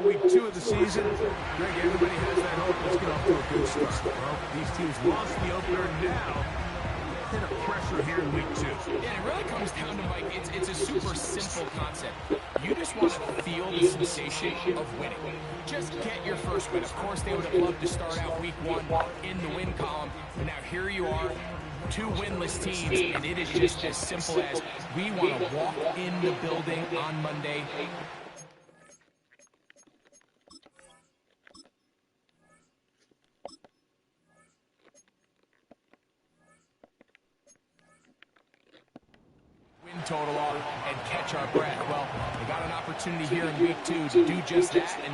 week 2 of the season. Greg, everybody has that hope. Let's get off to a good start. Well, these teams lost the opener now. A bit of pressure here in week 2. Yeah, it really comes down to, Mike, it's a super simple concept. You just want to feel the sensation of winning. Just get your first win. Of course, they would have loved to start out week 1 in the win column. But now here you are, 2 winless teams, and it is just as simple as we want to walk in the building on Monday. Total off and catch our breath. Well, they got an opportunity here in week 2 to do just that, and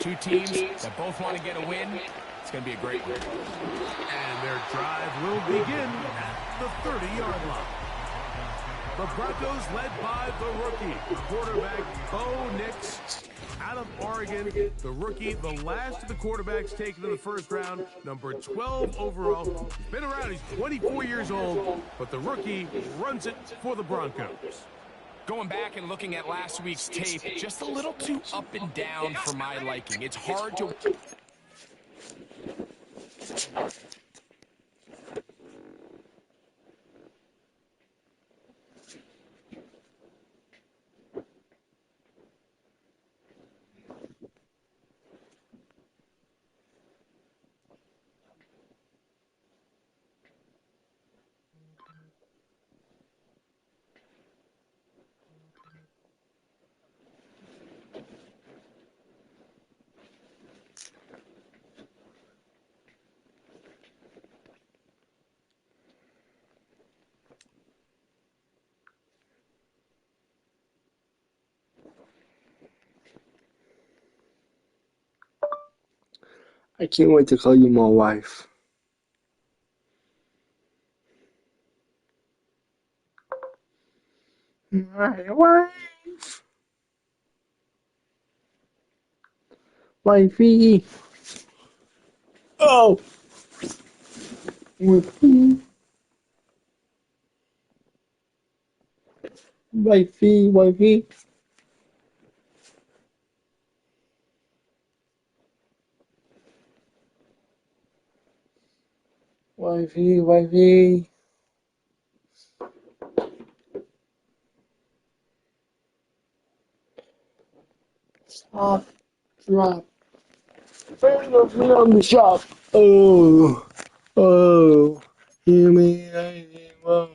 2 teams that both want to get a win. It's going to be a great one. And their drive will begin at the 30-yard line. The Broncos led by the rookie, quarterback Bo Nix out of Oregon. The rookie, the last of the quarterbacks taken in the first round, number 12 overall. He's been around, he's 24 years old, but the rookie runs it for the Broncos. Going back and looking at last week's tape, just a little too up and down for my liking. It's hard to... I can't wait to call you my wife. My wife. Wifey. Oh. Wifey. Wifey, wifey. Wifey, wifey. Stop. Drop. Bring the on the shop. Oh. Oh. You mean anything? Whoa.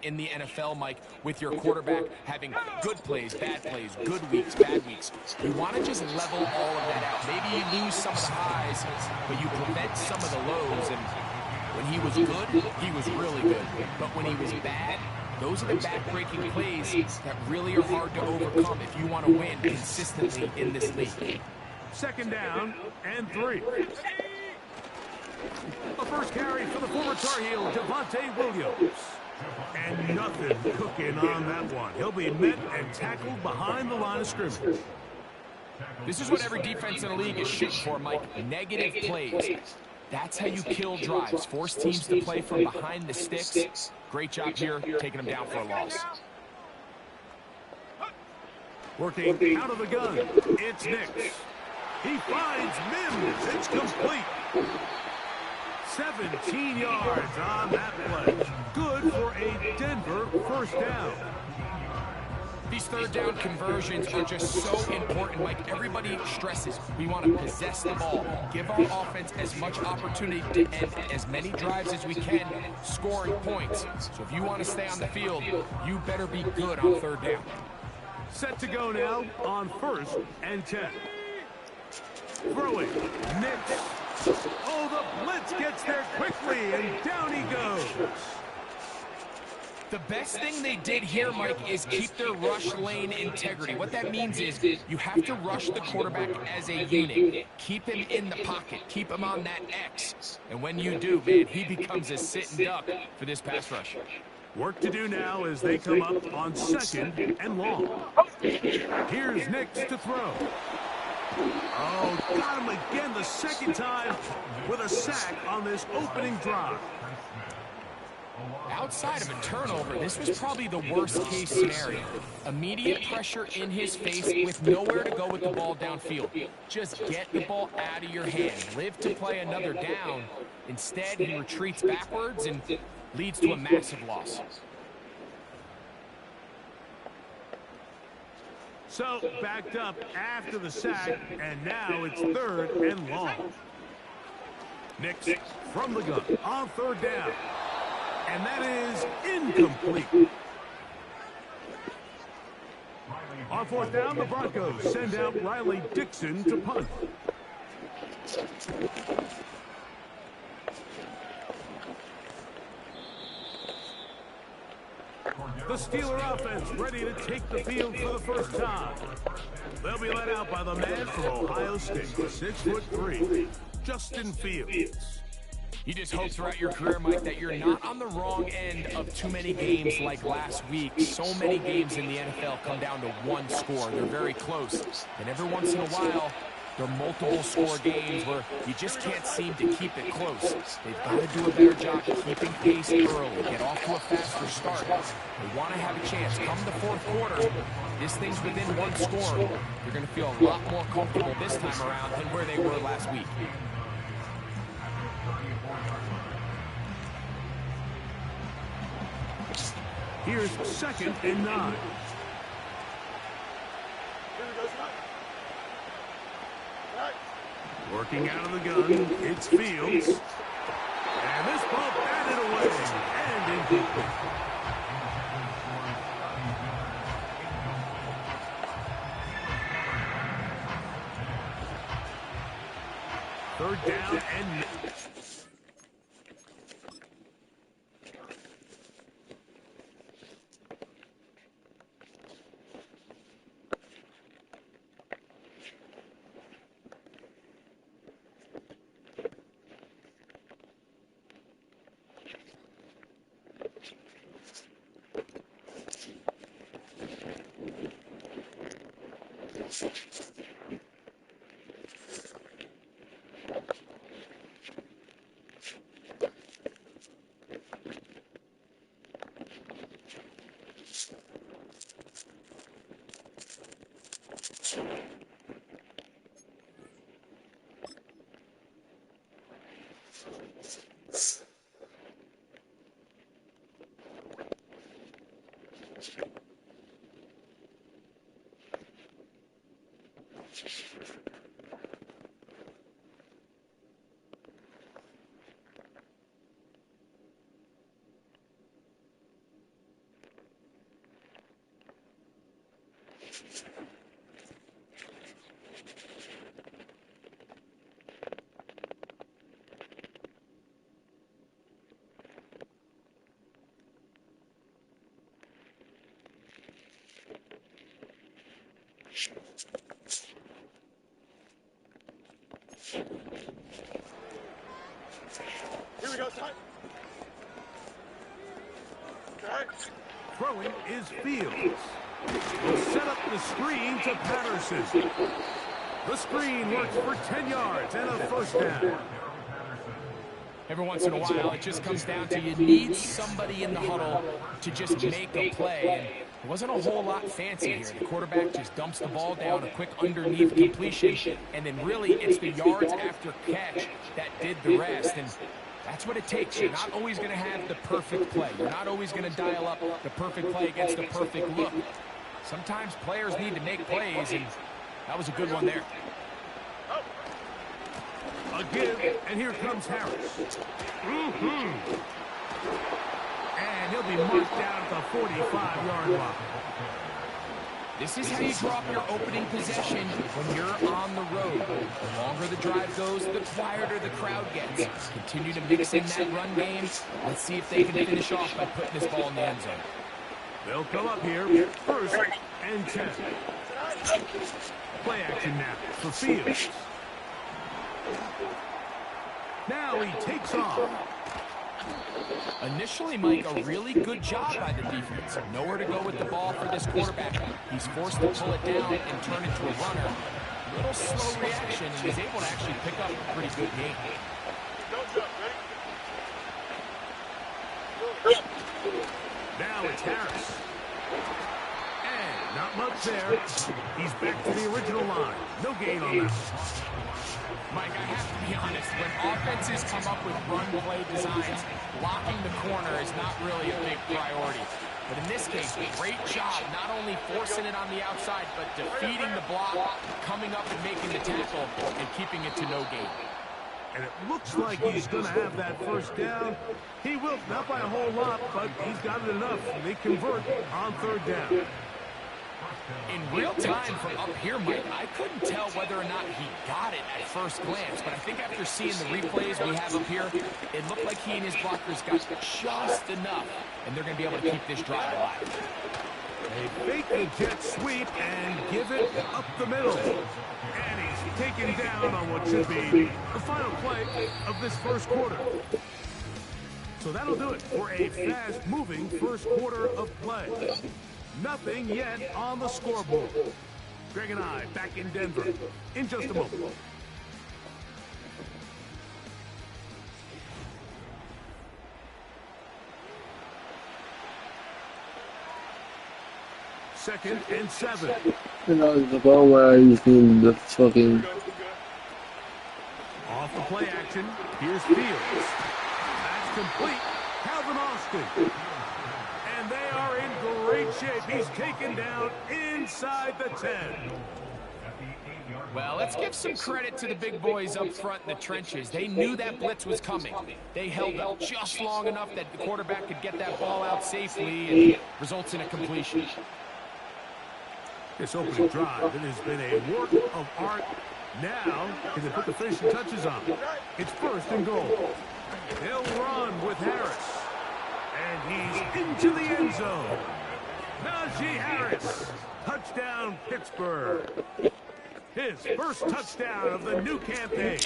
In the NFL, Mike, with your quarterback having good plays, good weeks, bad weeks. You want to just level all of that out. Maybe you lose some of the highs, but you prevent some of the lows. And when he was good, he was really good. But when he was bad, those are the back-breaking plays that really are hard to overcome if you want to win consistently in this league. Second down and 3. The first carry for the former Tar Heel, Javonte Williams. And nothing cooking on that one. He'll be met and tackled behind the line of scrimmage. This is what every defense in the league is shooting for, Mike. Negative plays. That's how you kill drives. Force teams to play from behind the sticks. Great job here, taking them down for a loss. Working out of the gun, it's Nix. He finds Mims. It's complete. 17 yards on that play. Good for a Denver first down. These third down conversions are just so important. Like everybody stresses, we want to possess the ball, give our offense as much opportunity to end as many drives as we can, scoring points. So if you want to stay on the field, you better be good on third down. Set to go now on 1st and 10. Throwing, Nix. Oh, the blitz gets there quickly, and down he goes. The best thing they did here, Mike, is keep their rush lane integrity. What that means is you have to rush the quarterback as a unit. Keep him in the pocket. Keep him on that X. And when you do, man, he becomes a sit and duck for this pass rush. Work to do now as they come up on 2nd and long. Here's Nix to throw. Oh, got him again the second time with a sack on this opening drive. Outside of a turnover, this was probably the worst-case scenario. Immediate pressure in his face with nowhere to go with the ball downfield. Just get the ball out of your hand. Live to play another down. Instead, he retreats backwards and leads to a massive loss. So, backed up after the sack, and now it's 3rd and long. Nix from the gun on 3rd down. And that is incomplete. On 4th down, the Broncos send out Riley Dixon to punt. The Steeler offense ready to take the field for the first time. They'll be led out by the man from Ohio State, 6'3", Justin Fields. You just hope throughout your career, Mike, that you're not on the wrong end of too many games like last week. So many games in the NFL come down to one score. They're very close. And every once in a while, there are multiple score games where you just can't seem to keep it close. They've got to do a better job keeping pace early, get off to a faster start. They want to have a chance. Come the 4th quarter, this thing's within one score. You're going to feel a lot more comfortable this time around than where they were last week. Here's 2nd and 9. Working out of the gun, it's Fields. And this ball batted away and incomplete. Third down and Here we go, son. throwing is Fields. He'll set up the screen to Patterson. The screen works for 10 yards and a 1st down. Every once in a while, it just comes down to you need somebody in the huddle to just make a play. And it wasn't a whole lot fancy here. The quarterback just dumps the ball down, a quick underneath completion, and then really it's the yards after catch that did the rest. And that's what it takes. You're not always going to have the perfect play. You're not always going to dial up the perfect play against the perfect look. Sometimes players need to make plays, and that was a good one there. A give, and here comes Harris. And he'll be marked down at the 45-yard line. This is how you drop your opening possession when you're on the road. The longer the drive goes, the quieter the crowd gets. Continue to mix in that run game. Let's see if they can finish off by putting this ball in the end zone. They'll come up here, 1st and 10. Play action now for Fields. Now he takes off. Initially, Mike, a really good job by the defense. Nowhere to go with the ball for this quarterback. He's forced to pull it down and turn into a runner. A little slow reaction, and he's able to actually pick up a pretty good game. Don't jump, ready? Now it's Harris. And not much there. He's back to the original line. No gain on that. Mike, I have to be honest. When offenses come up with run play designs, blocking the corner is not really a big priority. But in this case, great job not only forcing it on the outside, but defeating the block, coming up and making the tackle, and keeping it to no gain. And it looks like he's going to have that first down. He will, not by a whole lot, but he's got it enough. They convert on third down. In real time from up here, Mike, I couldn't tell whether or not he got it at first glance, but I think after seeing the replays we have up here, it looked like he and his blockers got just enough, and they're going to be able to keep this drive alive. They fake the jet sweep and give it up the middle. And he's taken down on what should be the final play of this first quarter. So that'll do it for a fast-moving first quarter of play. Nothing yet on the scoreboard. Greg and I back in Denver in just a moment. Second and 7. You know, the ball where he's in the fucking... Off the play action, here's Fields. That's complete. Calvin Austin. And they are in great shape. He's taken down inside the 10. Well, let's give some credit to the big boys up front in the trenches. They knew that blitz was coming. They held up just long enough that the quarterback could get that ball out safely, and results in a completion. This opening drive, it has been a work of art. Now, can they put the finishing touches on? It's first and goal. They'll run with Harris. And he's into the end zone. Najee Harris. Touchdown, Pittsburgh. His first touchdown of the new campaign.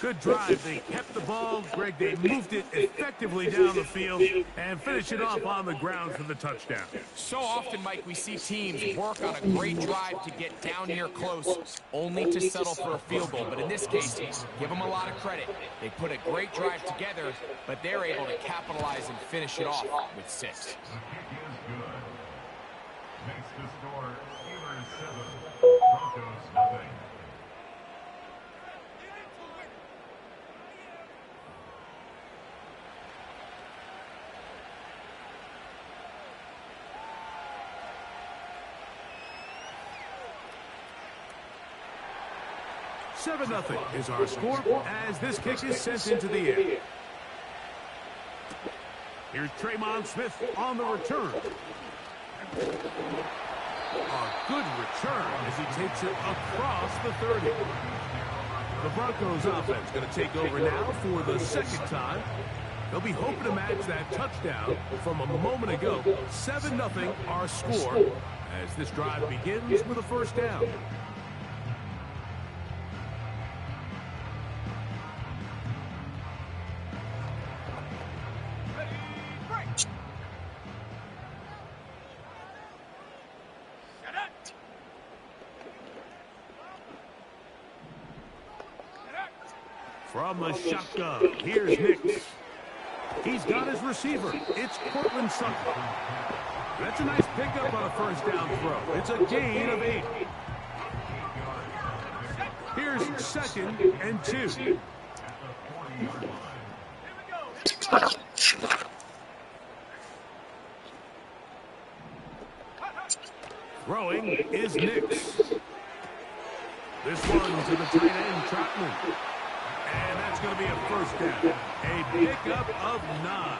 Good drive. They kept the ball. Greg, they moved it effectively down the field and finished it off on the ground for the touchdown. So often, Mike, we see teams work on a great drive to get down here close, only to settle for a field goal. But in this case, give them a lot of credit. They put a great drive together, but they're able to capitalize and finish it off with 6. Makes the score Steelers 7, Broncos nothing. Seven 0 is our score as this kick is sent into the air. Here's Traymon Smith on the return. A good return as he takes it across the 30. The Broncos offense going to take over now for the second time. They'll be hoping to match that touchdown from a moment ago. 7 0 our score as this drive begins with a first down. From the shotgun, here's Nix. He's got his receiver. It's Cortland Sutton. That's a nice pickup on a first down throw. It's a gain of 8. Here's second and 2. Throwing is Nix. This one to the tight end, Trotman. And that's going to be a first down. A pickup of 9.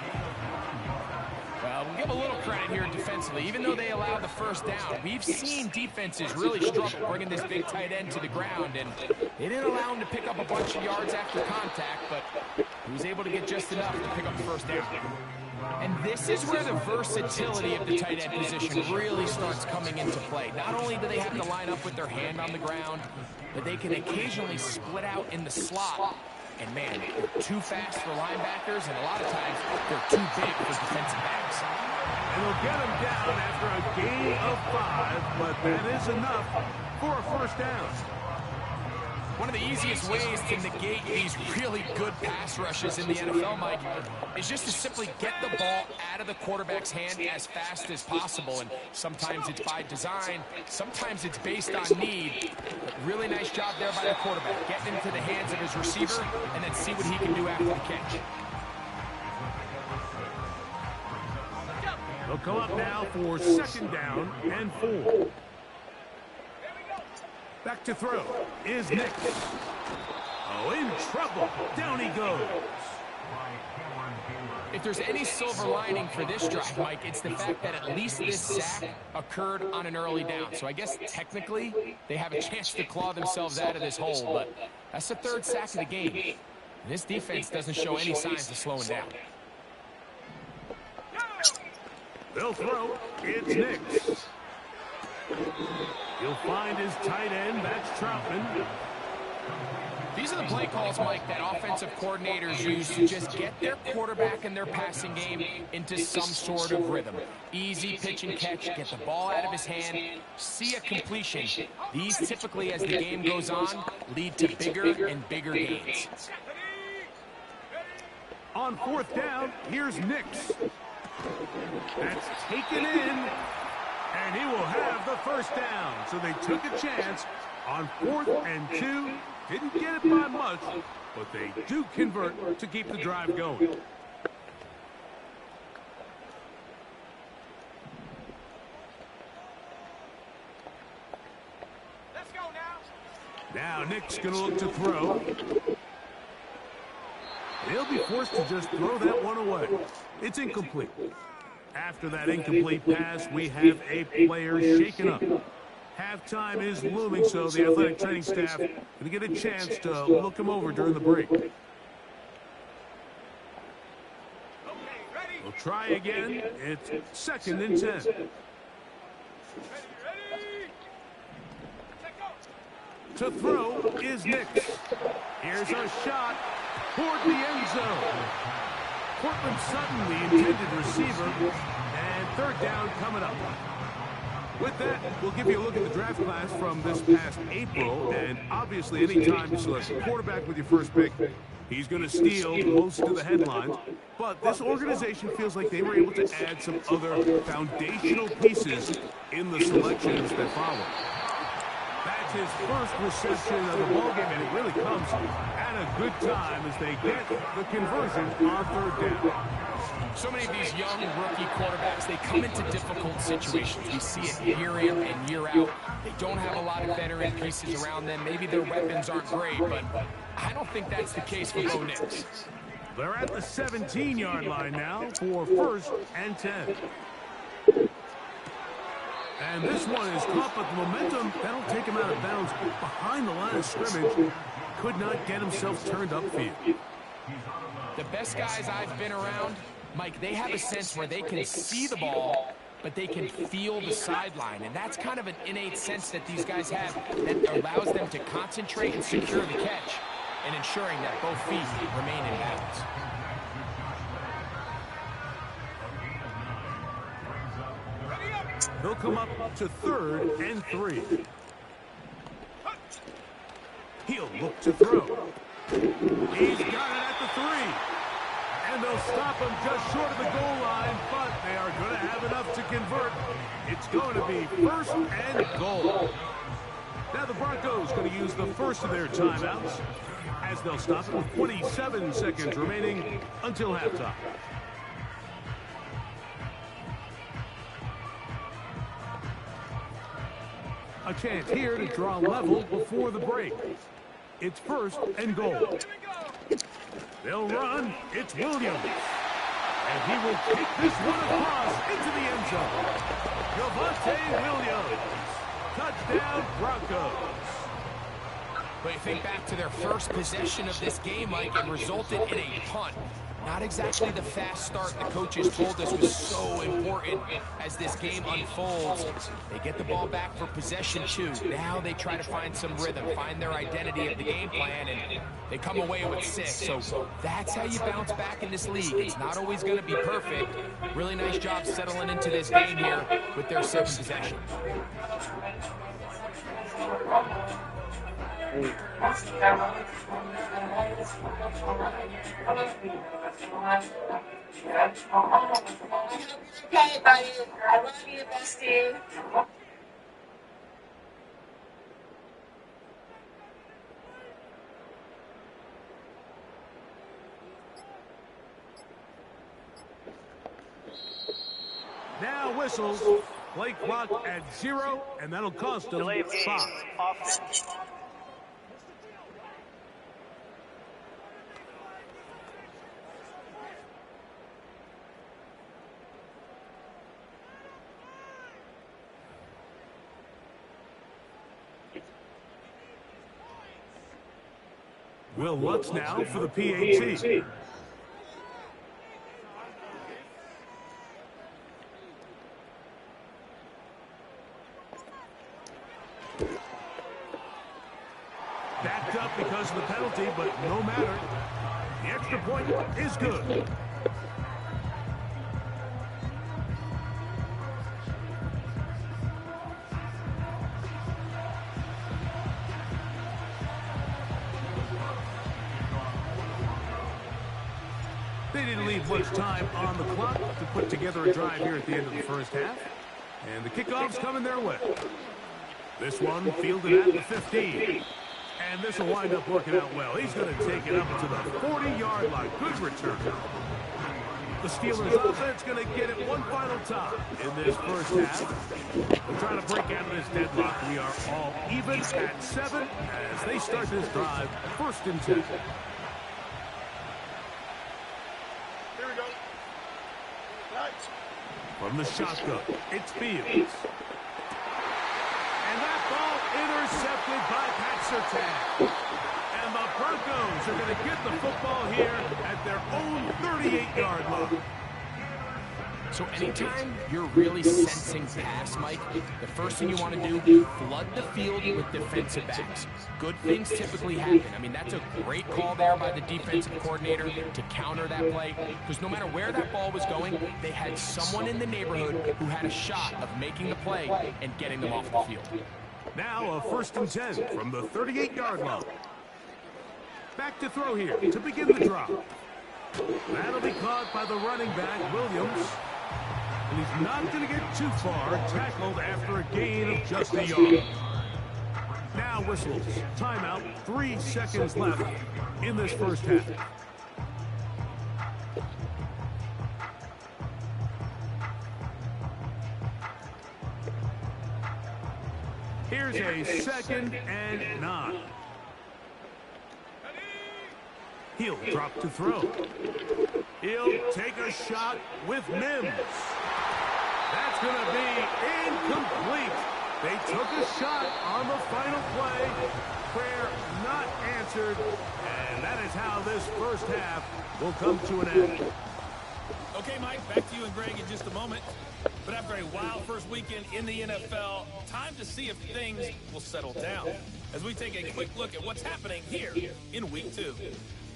Well, we'll give a little credit here defensively. Even though they allowed the first down, we've seen defenses really struggle bringing this big tight end to the ground, and they didn't allow him to pick up a bunch of yards after contact, but he was able to get just enough to pick up the first down. And this is where the versatility of the tight end position really starts coming into play. Not only do they have to line up with their hand on the ground, but they can occasionally split out in the slot. And man, they're too fast for linebackers, and a lot of times they're too big for defensive backs. And they'll get him down after a gain of 5, but that is enough for a first down. One of the easiest ways to negate these really good pass rushes in the NFL, Mike, is just to simply get the ball out of the quarterback's hand as fast as possible. And sometimes it's by design, sometimes it's based on need. But really nice job there by the quarterback, getting into the hands of his receiver and then see what he can do after the catch. They'll come up now for 2nd down and 4. Back to throw is Nix. Oh, in trouble. Down he goes. If there's any silver lining for this drive, Mike, it's the fact that at least this sack occurred on an early down. So I guess technically they have a chance to claw themselves out of this hole, but that's the 3rd sack of the game. And this defense doesn't show any signs of slowing down. They'll throw. It's Nix. He'll find his tight end. That's Troutman. These are the play calls, Mike, that offensive coordinators use to just get their quarterback and their passing game into some sort of rhythm. Easy pitch and catch, get the ball out of his hand, see a completion. These typically, as the game goes on, lead to bigger and bigger gains. On 4th down, here's Nix. That's taken in. And he will have the 1st down. So they took a chance on 4th and 2. Didn't get it by much, but they do convert to keep the drive going. Let's go now. Now Nick's going to look to throw. They'll be forced to just throw that one away. It's incomplete. After that incomplete pass, we have a player shaken up. Halftime is looming, so the athletic training staff going to get a chance to look him over during the break. Okay, ready. We'll try again. It's 2nd and 10. Ready. To throw is Nix. Here's a shot toward the end zone. Cortland Sutton, the intended receiver, and 3rd down coming up. With that, we'll give you a look at the draft class from this past April, and obviously any time you select a quarterback with your first pick, he's going to steal most of the headlines. But this organization feels like they were able to add some other foundational pieces in the selections that follow. That's his first reception of the ballgame, and it really comes at a good time as they get the conversion on 3rd down. So many of these young rookie quarterbacks, they come into difficult situations. We see it year in and year out. They don't have a lot of veteran pieces around them. Maybe their weapons aren't great, but I don't think that's the case for Bo Nix. They're at the 17-yard line now for 1st and 10. And this one is caught, but the momentum, that'll take him out of bounds behind the line of scrimmage. Could not get himself turned upfield. The best guys I've been around, Mike, they have a sense where they can see the ball, but they can feel the sideline. And that's kind of an innate sense that these guys have that allows them to concentrate and secure the catch and ensuring that both feet remain in bounds. He'll come up to 3rd and 3. He'll look to throw. He's got it at the 3. And they'll stop him just short of the goal line, but they are going to have enough to convert. It's going to be 1st and goal. Now the Broncos going to use the first of their timeouts as they'll stop it with 27 seconds remaining until halftime. A chance here to draw level before the break. It's 1st and goal. They'll run. It's Williams. And he will kick this one across into the end zone. Javonte Williams. Touchdown, Broncos. But you think back to their first possession of this game, Mike, it resulted in a punt. Not exactly the fast start the coaches told us was so important as this game unfolds. They get the ball back for possession 2. Now they try to find some rhythm, find their identity of the game plan, and they come away with 6. So that's how you bounce back in this league. It's not always going to be perfect. Really nice job settling into this game here with their 6th possession. Okay, buddy. I love you, bestie. Now whistles. Play clock at 0, and that'll cost them Delay of game. 5. Offense. Will Lutz now for the PAT. Backed up because of the penalty, but no matter. The extra point is good. They didn't leave much time on the clock to put together a drive here at the end of the first half. And the kickoff's coming their way. This one fielded at the 15. And this will wind up working out well. He's going to take it up to the 40-yard line. Good return. The Steelers offense going to get it one final time in this first half. We're trying to break out of this deadlock. We are all even at 7 as they start this drive. 1st and 10. Here we go. Nice. From the shotgun, it's Fields. And that ball intercepted by Pat Surtain. And the Broncos are going to get the football here at their own 38-yard line. So anytime you're really sensing pass, Mike, the first thing you want to do, flood the field with defensive backs. Good things typically happen. I mean, that's a great call there by the defensive coordinator to counter that play, because no matter where that ball was going, they had someone in the neighborhood who had a shot of making the play and getting them off the field. Now a 1st and 10 from the 38-yard line. Back to throw here to begin the drop. That'll be caught by the running back, Williams. And he's not going to get too far, tackled after a gain of just a yard. Now whistles. Timeout. 3 seconds left in this first half. Here's a 2nd and 9. He'll drop to throw. He'll take a shot with Mims. That's going to be incomplete. They took a shot on the final play. Prayer not answered. And that is how this first half will come to an end. Okay, Mike, back to you and Greg in just a moment. But after a wild first weekend in the NFL, time to see if things will settle down as we take a quick look at what's happening here in Week 2.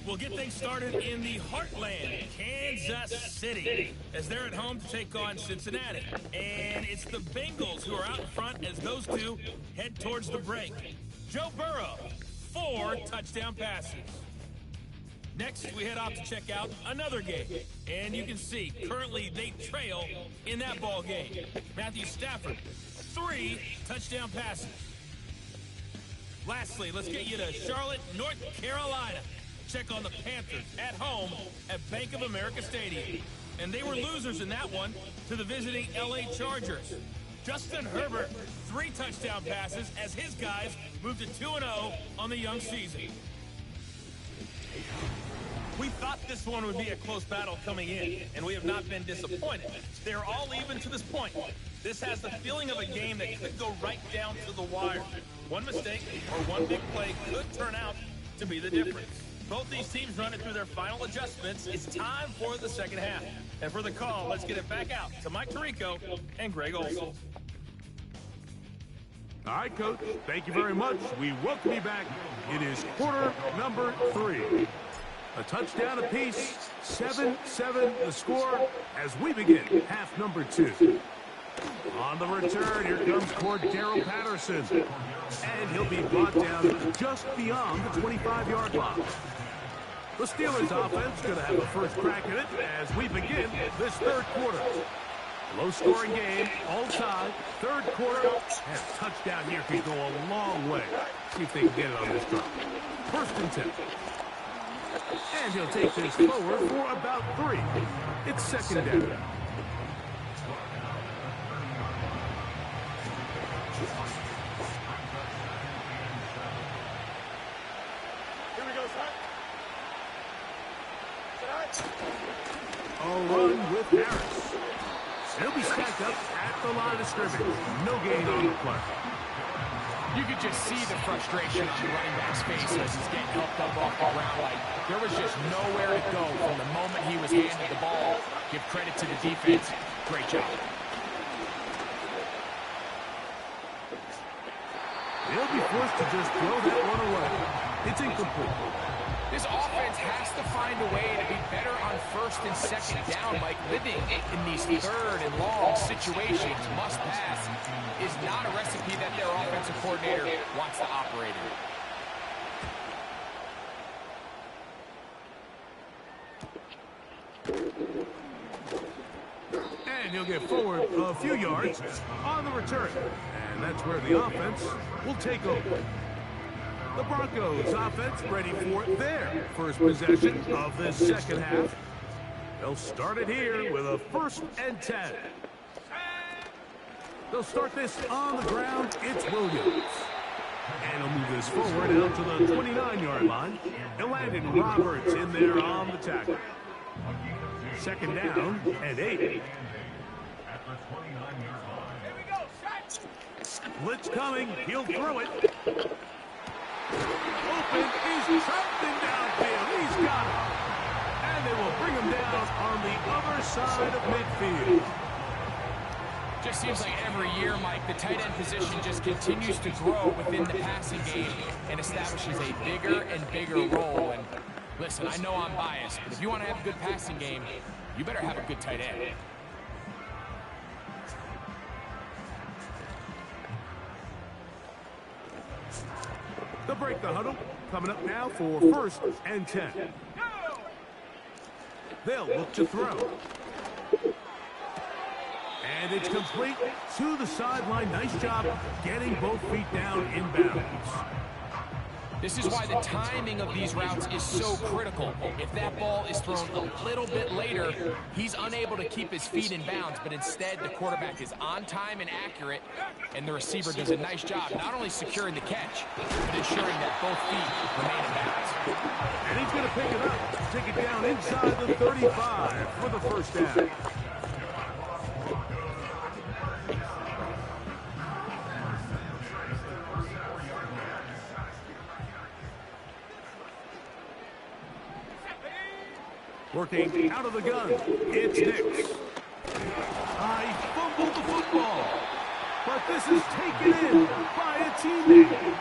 We'll get things started in the heartland, Kansas City, as they're at home to take on Cincinnati. And it's the Bengals who are out in front as those two head towards the break. Joe Burrow, 4 touchdown passes. Next, we head off to check out another game. And you can see, currently they trail in that ball game. Matthew Stafford, 3 touchdown passes. Lastly, let's get you to Charlotte, North Carolina. Check on the Panthers at home at Bank of America Stadium. And they were losers in that one to the visiting LA Chargers. Justin Herbert, 3 touchdown passes as his guys moved to 2-0 on the young season. We thought this one would be a close battle coming in, and we have not been disappointed. They're all even to this point. This has the feeling of a game that could go right down to the wire. One mistake or one big play could turn out to be the difference. Both these teams running through their final adjustments. It's time for the second half. And for the call, let's get it back out to Mike Tirico and Greg Olson. All right, Coach. Thank you very much. We welcome you back. It is quarter number 3. A touchdown apiece. 7-7 the score as we begin half number 2. On the return, here comes Cordero Patterson. And he'll be brought down just beyond the 25-yard line. The Steelers offense going to have a first crack at it as we begin this third quarter. Low-scoring game, all tied, third quarter, and a touchdown here could go a long way. See if they can get it on this drive. First and 10. And he'll take this forward for about 3. It's second down. Here we go, son. A run with Harris. He'll be stacked up at the line of scrimmage. No gain on the play. You could just see the frustration on the running back's face as he's getting helped up off the ground. Like, there was just nowhere to go from the moment he was handed the ball. Give credit to the defense. Great job. They'll be forced to just throw that one away. It's incomplete. This offense has to find a way to be better on first and second down. Like, living in these third and long situations, must pass, is not a recipe that their offensive coordinator wants to operate in. And he'll get forward a few yards on the return. And that's where the offense will take over. The Broncos offense ready for their first possession of this second half. They'll start it here with a first and 10. They'll start this on the ground. It's Williams. And he'll move this forward out to the 29-yard line. And Landon Roberts in there on the tackle. Second down and 8. Blitz coming. He'll throw it. Open is trapped in downfield. He's got it. And they will bring him down on the other side of midfield. Just seems like every year, Mike, the tight end position just continues to grow within the passing game and establishes a bigger and bigger role. And listen, I know I'm biased, but if you want to have a good passing game, you better have a good tight end. They'll break the huddle. Coming up now for first and 10. They'll look to throw. And it's complete to the sideline. Nice job getting both feet down in bounds. This is why the timing of these routes is so critical. If that ball is thrown a little bit later, he's unable to keep his feet in bounds, but instead the quarterback is on time and accurate, and the receiver does a nice job not only securing the catch, but ensuring that both feet remain in bounds. And he's going to pick it up, take it down inside the 35 for the first down. Working out of the gun, it's Nix. I fumbled the football, but this is taken in by a teammate.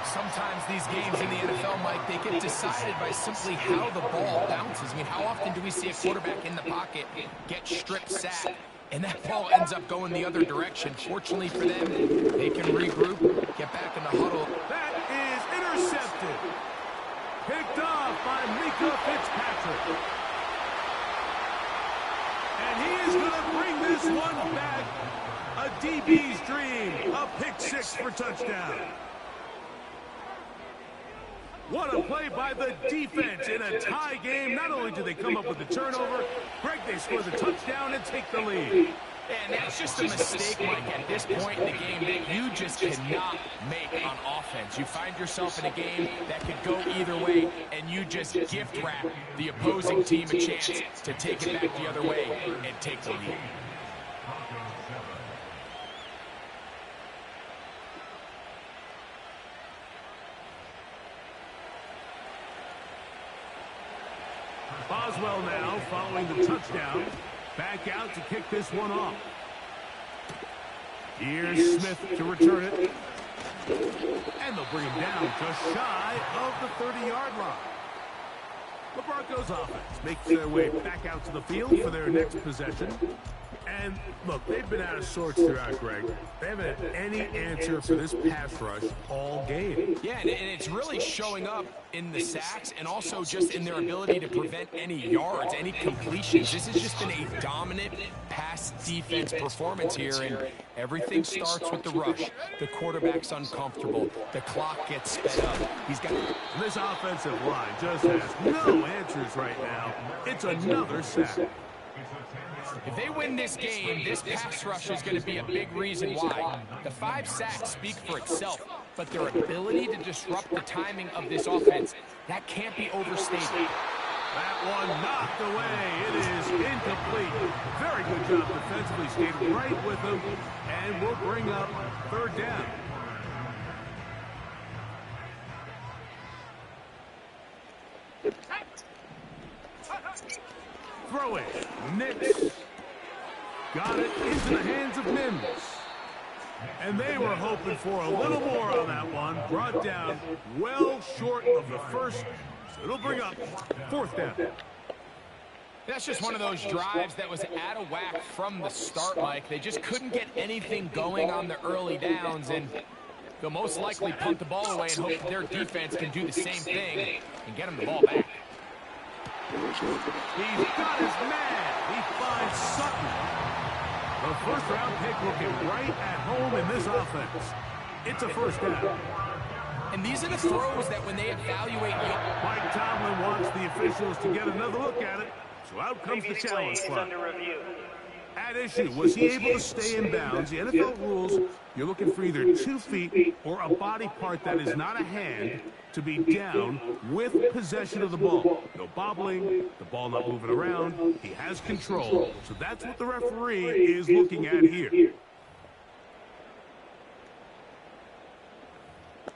Sometimes these games in the NFL, Mike, they get decided by simply how the ball bounces. I mean, how often do we see a quarterback in the pocket get strip sacked, and that ball ends up going the other direction? Fortunately for them, they can regroup, get back in the huddle. That is intercepted. Picked off by Mika Fitzpatrick. And he is going to bring this one back. A DB's dream. A pick six for touchdown. What a play by the defense in a tie game. Not only do they come up with the turnover, Greg, they score the touchdown and take the lead. And that's just a mistake, Mike, at this point in the game that you just cannot make on offense. You find yourself in a game that could go either way, and you just gift wrap the opposing team a chance to take it back the other way and take the lead. Boswell now following the touchdown. Back out to kick this one off. Here's Smith to return it. And they'll bring him down just shy of the 30-yard line. The Broncos offense makes their way back out to the field for their next possession. And look, they've been out of sorts throughout, Greg. They haven't had any answer for this pass rush all game. Yeah, and it's really showing up in the sacks and also just in their ability to prevent any yards, any completions. This has just been a dominant pass defense performance here, and everything starts with the rush. The quarterback's uncomfortable. The clock gets sped up. He's got... This offensive line just has no answers right now. It's another sack. If they win this game, this pass rush is going to be a big reason why. The 5 sacks speak for itself, but their ability to disrupt the timing of this offense, that can't be overstated. That one knocked away. It is incomplete. Very good job defensively. Stayed right with him, and we'll bring up 3rd down. Throw it. Nix. Got it into the hands of Mims. And they were hoping for a little more on that one. Brought down well short of the first. So it'll bring up 4th down. That's just one of those drives that was out of whack from the start, Mike. They just couldn't get anything going on the early downs, and they'll most likely punt the ball away and hope that their defense can do the same thing and get them the ball back. He's got his man. He finds Sutton. The 1st-round pick looking right at home in this offense. It's a 1st down. And these are the throws that when they evaluate you... Mike Tomlin wants the officials to get another look at it. So out comes the challenge flag. At issue, was he able to stay in bounds? The NFL rules, you're looking for either 2 feet or a body part that is not a hand to be down with possession of the ball. No bobbling, the ball not moving around. He has control. So that's what the referee is looking at here.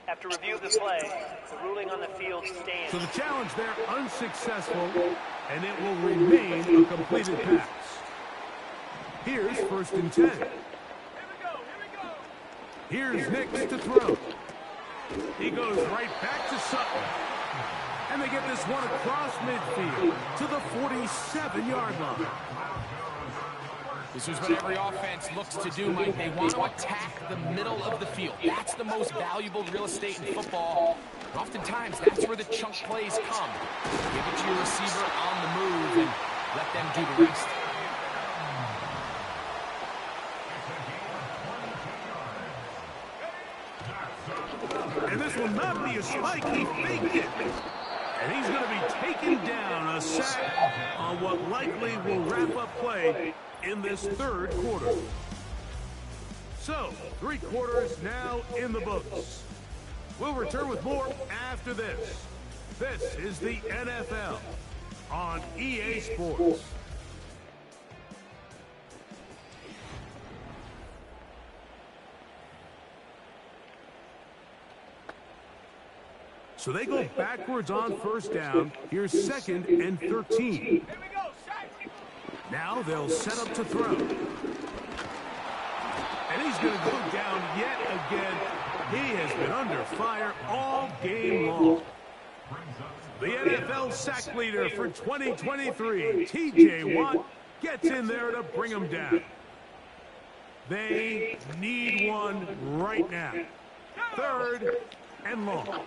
After review of the play, the ruling on the field stands. So the challenge there unsuccessful, and it will remain a completed pass. Here's 1st and 10. Here's Nix to throw. He goes right back to Sutton. And they get this one across midfield to the 47-yard line. This is what every offense looks to do, Mike. They want to attack the middle of the field. That's the most valuable real estate in football. And oftentimes, that's where the chunk plays come. Give it to your receiver on the move and let them do the rest. And this will not be a spike. He faked it. And he's going to be taken down. A sack on what likely will wrap up play in this 3rd quarter. So, 3 quarters now in the books. We'll return with more after this. This is the NFL on EA Sports. So they go backwards on 1st down. Here's 2nd and 13. Now they'll set up to throw. And he's going to go down yet again. He has been under fire all game long. The NFL sack leader for 2023, T.J. Watt, gets in there to bring him down. They need one right now. 3rd and long.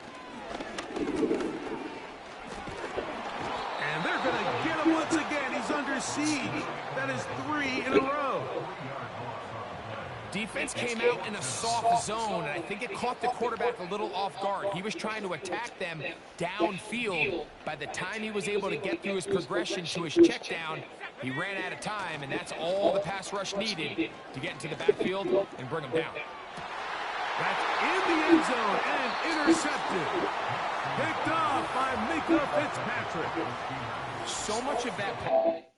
And they're going to get him once again. He's under siege. That is 3 in a row. Defense came out in a soft zone, and I think it caught the quarterback a little off guard. He was trying to attack them downfield. By the time he was able to get through his progression to his check down, he ran out of time, and that's all the pass rush needed to get into the backfield and bring him down. That's in the end zone and intercepted. Picked off by Mika Fitzpatrick. So much of that...